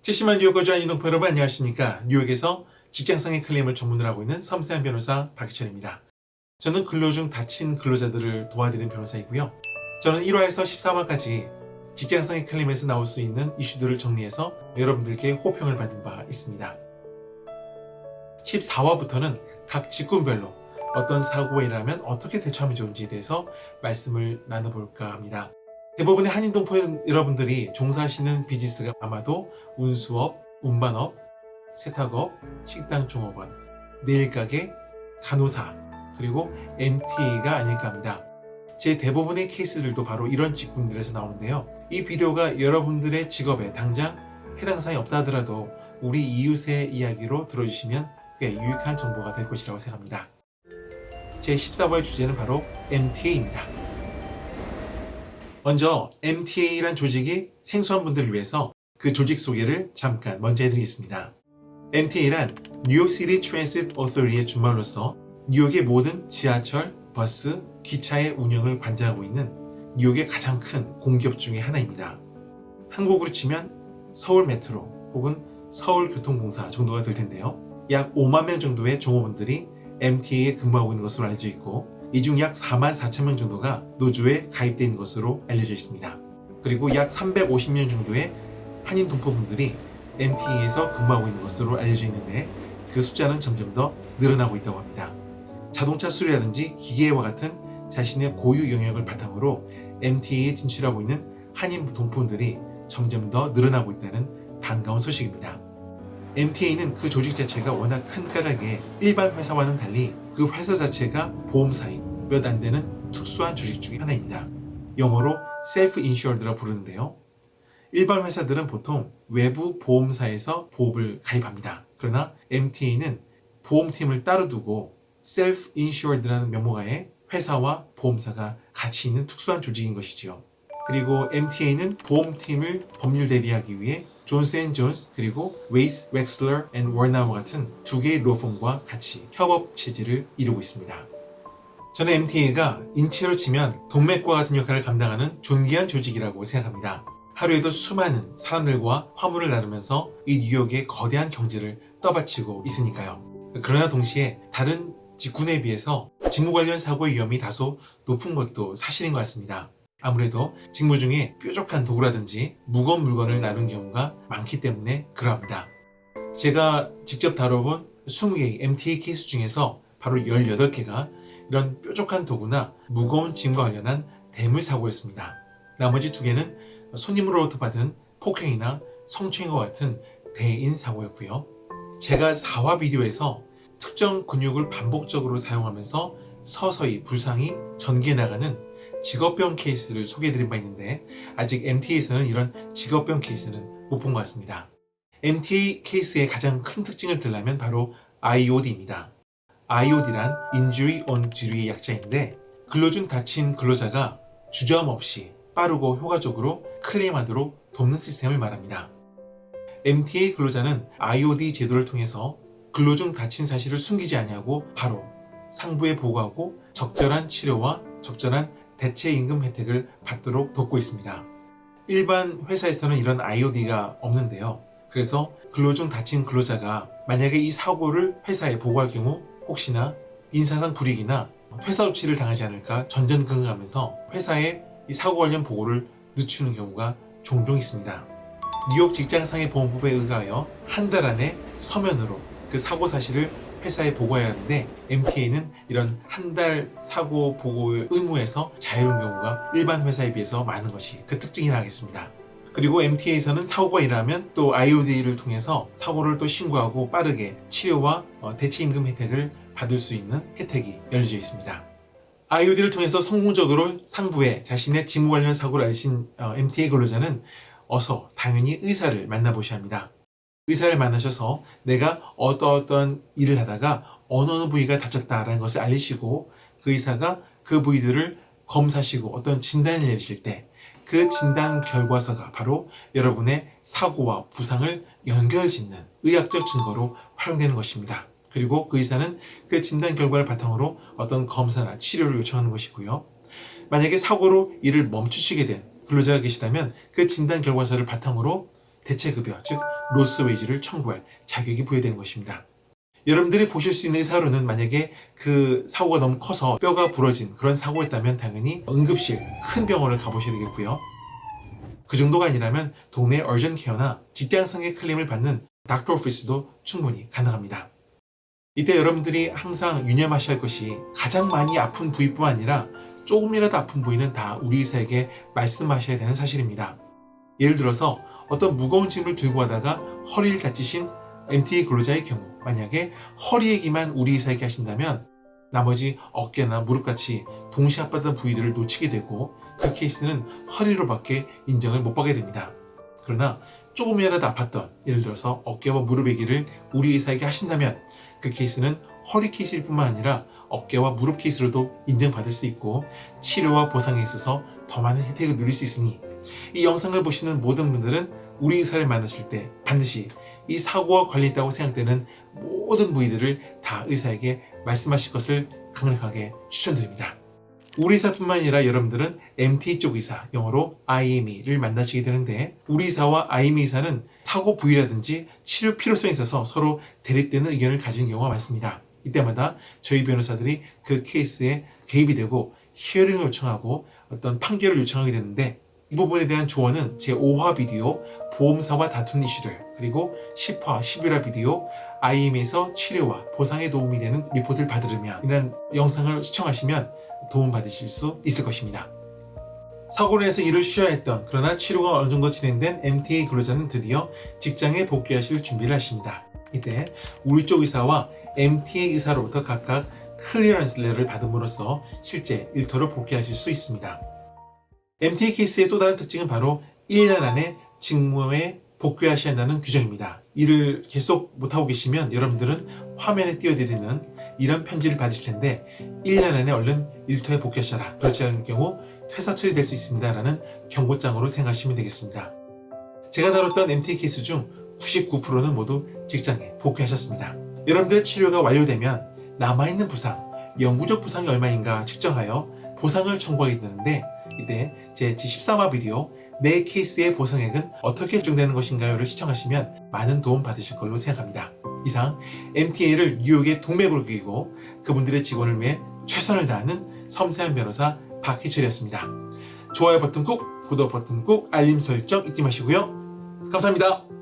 세심한 뉴욕 거주한 이동포 여러분 안녕하십니까. 뉴욕에서 직장상의 클레임을 전문으로 하고 있는 섬세한 변호사 박희철입니다. 저는 근로 중 다친 근로자들을 도와드리는 변호사이고요. 저는 1화에서 14화까지 직장상의 클레임에서 나올 수 있는 이슈들을 정리해서 여러분들께 호평을 받은 바 있습니다. 14화부터는 각 직군별로 어떤 사고가 일어나면 어떻게 대처하면 좋은지에 대해서 말씀을 나눠볼까 합니다. 대부분의 한인동포 여러분들이 종사하시는 비즈니스가 아마도 운수업, 운반업, 세탁업, 식당 종업원, 네일가게, 간호사, 그리고 MTA가 아닐까 합니다. 제 대부분의 케이스들도 바로 이런 직군들에서 나오는데요. 이 비디오가 여러분들의 직업에 당장 해당 사항이 없다 하더라도 우리 이웃의 이야기로 들어주시면 꽤 유익한 정보가 될 것이라고 생각합니다. 제 14화의 주제는 바로 MTA입니다. 먼저 MTA란 조직이 생소한 분들을 위해서 그 조직 소개를 잠깐 먼저 해드리겠습니다. MTA란 뉴욕시티 트랜sit 오토리티의 준말로서 뉴욕의 모든 지하철, 버스, 기차의 운영을 관장하고 있는 뉴욕의 가장 큰 공기업 중의 하나입니다. 한국으로 치면 서울 메트로 혹은 서울교통공사 정도가 될 텐데요. 약 5만 명 정도의 종업원들이 MTA에 근무하고 있는 것으로 알려져 있고 이 중 약 4만 4천 명 정도가 노조에 가입되어 있는 것으로 알려져 있습니다. 그리고 약 350명 정도의 한인 동포분들이 MTA에서 근무하고 있는 것으로 알려져 있는데 그 숫자는 점점 더 늘어나고 있다고 합니다. 자동차 수리라든지 기계와 같은 자신의 고유 영역을 바탕으로 MTA에 진출하고 있는 한인 동포분들이 점점 더 늘어나고 있다는 반가운 소식입니다. MTA는 그 조직 자체가 워낙 큰 까닭에 일반 회사와는 달리 그 회사 자체가 보험사인 몇 안 되는 특수한 조직 중의 하나입니다. 영어로 self-insured라고 부르는데요. 일반 회사들은 보통 외부 보험사에서 보험을 가입합니다. 그러나 MTA는 보험팀을 따로 두고 self-insured라는 명목하에 회사와 보험사가 같이 있는 특수한 조직인 것이지요. 그리고 MTA는 보험팀을 법률 대리하기 위해 존스앤존스 그리고 웨이스, 웩슬러 앤 워나와 같은 두 개의 로펌과 같이 협업 체제를 이루고 있습니다. 저는 MTA가 인체로 치면 동맥과 같은 역할을 감당하는 존귀한 조직이라고 생각합니다. 하루에도 수많은 사람들과 화물을 나누면서 이 뉴욕의 거대한 경제를 떠받치고 있으니까요. 그러나 동시에 다른 직군에 비해서 직무 관련 사고의 위험이 다소 높은 것도 사실인 것 같습니다. 아무래도 직무 중에 뾰족한 도구라든지 무거운 물건을 나눈 경우가 많기 때문에 그러합니다. 제가 직접 다뤄본 20개의 MTA 케이스 중에서 바로 18개가 이런 뾰족한 도구나 무거운 짐과 관련한 대물 사고였습니다. 나머지 2개는 손님으로부터 받은 폭행이나 성추행과 같은 대인 사고였고요. 제가 4화 비디오에서 특정 근육을 반복적으로 사용하면서 서서히 불상이 전개해 나가는 직업병 케이스를 소개해드린 바 있는데 아직 MTA에서는 이런 직업병 케이스는 못 본 것 같습니다. MTA 케이스의 가장 큰 특징을 들려면 바로 IOD입니다. IOD란 Injury on Duty의 약자인데 근로 중 다친 근로자가 주저함없이 빠르고 효과적으로 클레임하도록 돕는 시스템을 말합니다. MTA 근로자는 IOD 제도를 통해서 근로 중 다친 사실을 숨기지 아니하고 바로 상부에 보고하고 적절한 치료와 적절한 대체 임금 혜택을 받도록 돕고 있습니다. 일반 회사에서는 이런 IOD가 없는데요. 그래서 근로 중 다친 근로자가 만약에 이 사고를 회사에 보고할 경우 혹시나 인사상 불이익이나 회사 조치를 당하지 않을까 전전긍긍하면서 회사에 이 사고 관련 보고를 늦추는 경우가 종종 있습니다. 뉴욕 직장상해 보험법에 의하여 한 달 안에 서면으로 그 사고 사실을 회사에 보고해야 하는데 MTA는 이런 한 달 사고 보고 의무에서 자유로운 경우가 일반 회사에 비해서 많은 것이 그 특징이라 하겠습니다. 그리고 MTA에서는 사고가 일어나면 또 IOD를 통해서 사고를 또 신고하고 빠르게 치료와 대체 임금 혜택을 받을 수 있는 혜택이 열려져 있습니다. IOD를 통해서 성공적으로 상부에 자신의 직무 관련 사고를 알리신 MTA 근로자는 어서 당연히 의사를 만나보셔야 합니다. 의사를 만나셔서 내가 어떠한 일을 하다가 어느 부위가 다쳤다라는 것을 알리시고 그 의사가 그 부위들을 검사하시고 어떤 진단을 내리실 때 그 진단 결과서가 바로 여러분의 사고와 부상을 연결짓는 의학적 증거로 활용되는 것입니다. 그리고 그 의사는 그 진단 결과를 바탕으로 어떤 검사나 치료를 요청하는 것이고요. 만약에 사고로 일을 멈추시게 된 근로자가 계시다면 그 진단 결과서를 바탕으로 대체급여, 즉 로스 웨이지를 청구할 자격이 부여되는 것입니다. 여러분들이 보실 수 있는 의사로는 만약에 그 사고가 너무 커서 뼈가 부러진 그런 사고였다면 당연히 응급실, 큰 병원을 가보셔야 되겠고요. 그 정도가 아니라면 동네 얼전 케어나 직장상의 클레임을 받는 닥터 오피스도 충분히 가능합니다. 이때 여러분들이 항상 유념하셔야 할 것이 가장 많이 아픈 부위뿐만 아니라 조금이라도 아픈 부위는 다 우리 의사에게 말씀하셔야 되는 사실입니다. 예를 들어서 어떤 무거운 짐을 들고 가다가 허리를 다치신 MTA 근로자의 경우 만약에 허리 얘기만 우리 의사에게 하신다면 나머지 어깨나 무릎같이 동시에 아팠던 부위들을 놓치게 되고 그 케이스는 허리로밖에 인정을 못 받게 됩니다. 그러나 조금이라도 아팠던 예를 들어서 어깨와 무릎 얘기를 우리 의사에게 하신다면 그 케이스는 허리 케이스일 뿐만 아니라 어깨와 무릎 케이스로도 인정받을 수 있고 치료와 보상에 있어서 더 많은 혜택을 누릴 수 있으니 이 영상을 보시는 모든 분들은 우리 의사를 만나실 때 반드시 이 사고와 관련있다고 생각되는 모든 부위들을 다 의사에게 말씀하실 것을 강력하게 추천드립니다. 우리 의사뿐만 아니라 여러분들은 MTA 쪽 의사, 영어로 IME를 만나시게 되는데 우리 의사와 IME 의사는 사고 부위라든지 치료 필요성에 있어서 서로 대립되는 의견을 가진 경우가 많습니다. 이때마다 저희 변호사들이 그 케이스에 개입이 되고 히어링을 요청하고 어떤 판결을 요청하게 되는데 이 부분에 대한 조언은 제5화 비디오 보험사와 다투는 이슈들 그리고 10화 11화 비디오 IM에서 치료와 보상에 도움이 되는 리포트를 받으려면 이런 영상을 시청하시면 도움 받으실 수 있을 것입니다. 사고로 인해서 일을 쉬어야 했던 그러나 치료가 어느 정도 진행된 MTA 근로자는 드디어 직장에 복귀하실 준비를 하십니다. 이때 우리 쪽 의사와 MTA 의사로부터 각각 클리어런스 레터를 받음으로써 실제 일터로 복귀하실 수 있습니다. MTA 케이스의 또 다른 특징은 바로 1년 안에 직무에 복귀하셔야 한다는 규정입니다. 일을 계속 못하고 계시면 여러분들은 화면에 띄워드리는 이런 편지를 받으실 텐데 1년 안에 얼른 일터에 복귀하셔라. 그렇지 않은 경우 퇴사 처리될 수 있습니다. 라는 경고장으로 생각하시면 되겠습니다. 제가 다뤘던 MTA 케이스 중 99%는 모두 직장에 복귀하셨습니다. 여러분들의 치료가 완료되면 남아있는 부상, 영구적 부상이 얼마인가 측정하여 보상을 청구하게 되는데 이때 제 13화 비디오 내 케이스의 보상액은 어떻게 결정되는 것인가요를 시청하시면 많은 도움 받으실 걸로 생각합니다. 이상 MTA를 뉴욕의 동맥으로 그리고 그분들의 직원을 위해 최선을 다하는 섬세한 변호사 박희철이었습니다. 좋아요 버튼 꾹, 구독 버튼 꾹, 알림 설정 잊지 마시고요. 감사합니다.